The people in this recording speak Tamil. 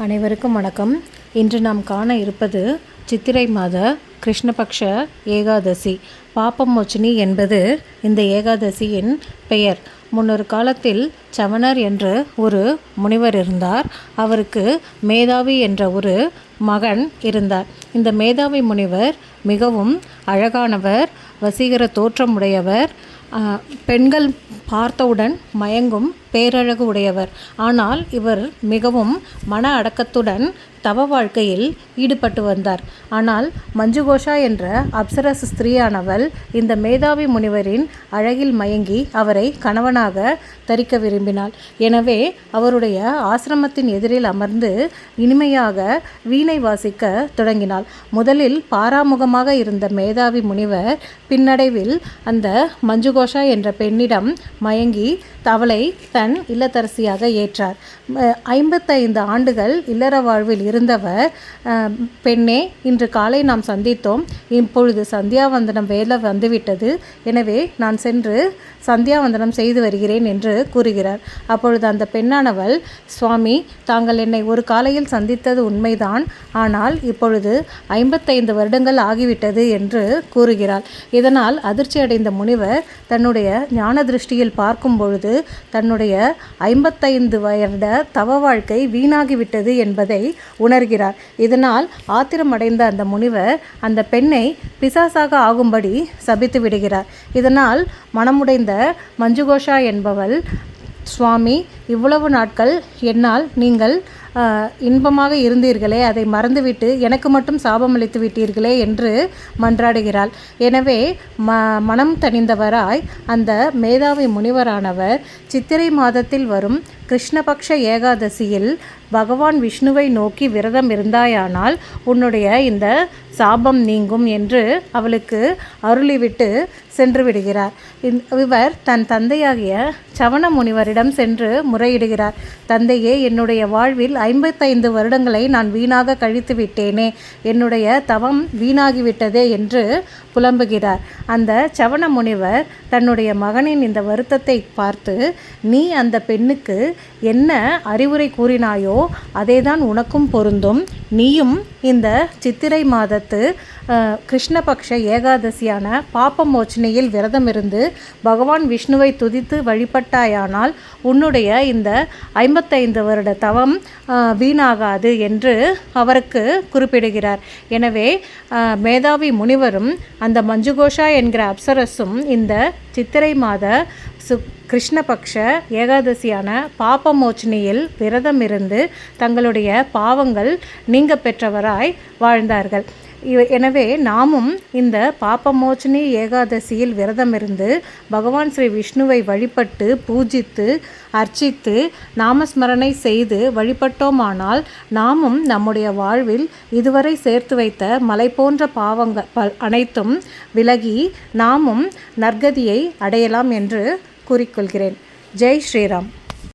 அனைவருக்கும் வணக்கம். இன்று நாம் காண இருப்பது சித்திரை மாத கிருஷ்ணபக்ஷ ஏகாதசி. பாபமோச்சினி என்பது இந்த ஏகாதசியின் பெயர். முன்னொரு காலத்தில் சவணர் என்று ஒரு முனிவர் இருந்தார். அவருக்கு மேதாவி என்ற ஒரு மகன் இருந்தார். இந்த மேதாவி முனிவர் மிகவும் அழகானவர், வசீகர தோற்றமுடையவர், பெண்கள் பார்த்தவுடன் மயங்கும் பேரழகு உடையவர். ஆனால் இவர் மிகவும் மன அடக்கத்துடன் தவ வாழ்க்கையில் ஈடுபட்டு வந்தார். ஆனால் மஞ்சுகோஷா என்ற அப்சரஸ் ஸ்திரீயானவள் இந்த மேதாவி முனிவரின் அழகில் மயங்கி அவரை கணவனாக தரிக்க விரும்பினாள். எனவே அவருடைய ஆசிரமத்தின் எதிரில் அமர்ந்து இனிமையாக வீணை வாசிக்க தொடங்கினாள். முதலில் பாராமுகமாக இருந்த மேதாவி முனிவர் பின்னடைவில் அந்த மஞ்சுகோஷா என்ற பெண்ணிடம் மயங்கி அவளை தன் இல்லத்தரசியாக ஏற்றார். 55 ஆண்டுகள் இல்லற வாழ்வில் இருந்தவர், பெண்ணே, இன்று காலை நாம் சந்தித்தோம். இப்பொழுது சந்தியாவந்தனம் வேலை வந்துவிட்டது. எனவே நான் சென்று சந்தியாவந்தனம் செய்து வருகிறேன் என்று கூறுகிறார். அப்பொழுது அந்த பெண்ணானவள், சுவாமி, தாங்கள் என்னை ஒரு காலையில் சந்தித்தது உண்மைதான். ஆனால் இப்பொழுது 55 வருடங்கள் ஆகிவிட்டது என்று கூறுகிறாள். இதனால் அதிர்ச்சி அடைந்த முனிவர் தன்னுடைய ஞான திருஷ்டியில் பார்க்கும் பொழுது தன்னுடைய 55 வருட தவ வாழ்க்கை வீணாகிவிட்டது என்பதை உணர்கிறார். இதனால் ஆத்திரமடைந்த அந்த முனிவர் அந்த பெண்ணை பிசாசாக ஆகும்படி சபித்து விடுகிறார். இதனால் மனமுடைந்த மஞ்சுகோஷா என்பவள், சுவாமி, இவ்வளவு நாட்கள் என்னால் நீங்கள் இன்பமாக இருந்தீர்களே, அதை மறந்துவிட்டு எனக்கு மட்டும் சாபமளித்து விட்டீர்களே என்று மன்றாடுகிறாள். எனவே மனம் தணிந்தவராய் அந்த மேதாவி முனிவரானவர் சித்திரை மாதத்தில் வரும் கிருஷ்ணபக்ஷ ஏகாதசியில் பகவான் விஷ்ணுவை நோக்கி விரதம் இருந்தாயானால் உன்னுடைய இந்த சாபம் நீங்கும் என்று அவளுக்கு அருளிவிட்டு சென்று விடுகிறார். இவர் தன் தந்தையாகிய சவண முனிவரிடம் சென்று முறையிடுகிறார். தந்தையே, என்னுடைய வாழ்வில் 55 வருடங்களை நான் வீணாக கழித்து விட்டேனே, என்னுடைய தவம் வீணாகிவிட்டதே என்று புலம்புகிறார். அந்த சவண முனிவர் தன்னுடைய மகனின் இந்த வருத்தத்தை பார்த்து, நீ அந்த பெண்ணுக்கு என்ன அறிவுரை கூறினாயோ அதேதான் உனக்கும் பொருந்தும். நீயும் இந்த சித்திரை மாதத்து கிருஷ்ணபக்ஷ ஏகாதசியான பாபமோச்சனையில் விரதம் இருந்து பகவான் விஷ்ணுவை துதித்து வழிபட்டாயானால் உன்னுடைய இந்த 55 வருட தவம் வீணாகாது என்று அவருக்கு குறிப்பிடுகிறார். எனவே மேதாவி முனிவரும் அந்த மஞ்சுகோஷா என்கிற அப்சரஸும் இந்த சித்திரை மாத கிருஷ்ணபக்ஷ ஏகாதசியான பாபமோச்சனையில் விரதம் இருந்து தங்களுடைய பாவங்கள் நீங்க பெற்றவராய் வாழ்ந்தார்கள். எனவே நாமும் இந்த பாபமோச்சனி ஏகாதசியில் விரதம் இருந்து பகவான் ஸ்ரீ விஷ்ணுவை வழிபட்டு பூஜித்து அர்ச்சித்து நாமஸ்மரணை செய்து வழிபட்டோமானால் நாமும் நம்முடைய வாழ்வில் இதுவரை சேர்த்து வைத்த மலை போன்ற பாவங்கள் அனைத்தும் விலகி நாமும் நற்கதியை அடையலாம் என்று கூறிக்கொள்கிறேன். ஜெய் ஸ்ரீராம்.